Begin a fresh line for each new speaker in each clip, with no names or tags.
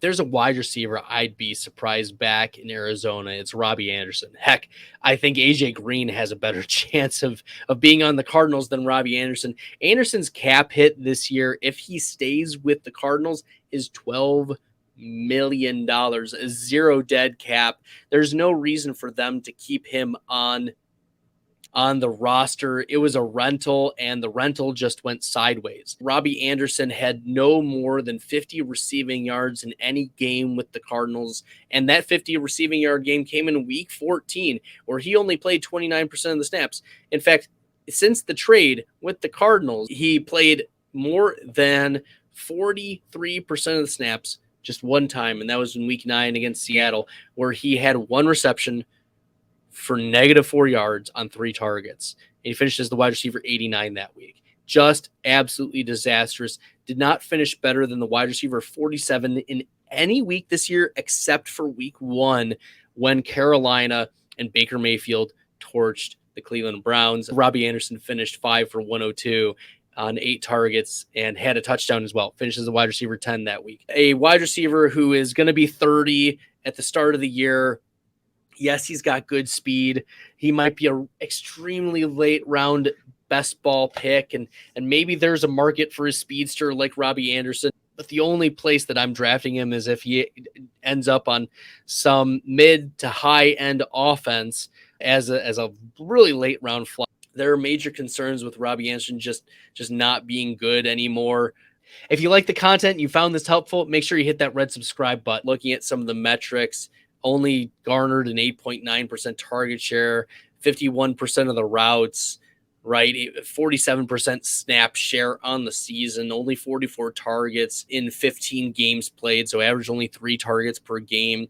there's a wide receiver I'd be surprised back in Arizona, it's Robbie Anderson. Heck, I think AJ Green has a better chance of being on the Cardinals than Robbie Anderson. Anderson's cap hit this year, if he stays with the Cardinals, is $12 million, a zero dead cap. There's no reason for them to keep him on the roster. It was a rental, and the rental just went sideways. Robbie Anderson had no more than 50 receiving yards in any game with the Cardinals, and that 50 receiving yard game came in week 14, where he only played 29% of the snaps. In fact, since the trade with the Cardinals, he played more than 43% of the snaps just one time, and that was in week 9 against Seattle, where he had one reception for -4 yards on 3 targets. And he finished as the wide receiver 89 that week. Just absolutely disastrous. Did not finish better than the wide receiver 47 in any week this year, except for week 1, when Carolina and Baker Mayfield torched the Cleveland Browns. Robbie Anderson finished 5 for 102 on 8 targets and had a touchdown as well. Finished as a wide receiver 10 that week. A wide receiver who is going to be 30 at the start of the year. Yes, he's got good speed. He might be an extremely late round best ball pick, and maybe there's a market for a speedster like Robbie Anderson. But the only place that I'm drafting him is if he ends up on some mid to high end offense as a really late round fly. There are major concerns with Robbie Anderson just not being good anymore. If you like the content and you found this helpful, make sure you hit that red subscribe button. Looking at some of the metrics, only garnered an 8.9% target share, 51% of the routes, right? 47% snap share on the season, only 44 targets in 15 games played, so average only 3 targets per game.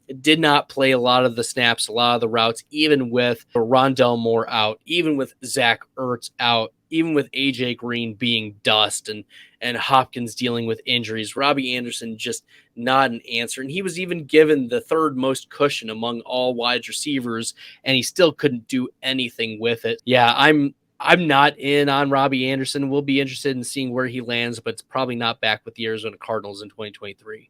It did not play a lot of the snaps, a lot of the routes, even with Rondell Moore out, even with Zach Ertz out, even with AJ Green being dust and Hopkins dealing with injuries. Robbie Anderson just not an answer. And he was even given the 3rd most cushion among all wide receivers, and he still couldn't do anything with it. Yeah, I'm not in on Robbie Anderson. We'll be interested in seeing where he lands, but it's probably not back with the Arizona Cardinals in 2023.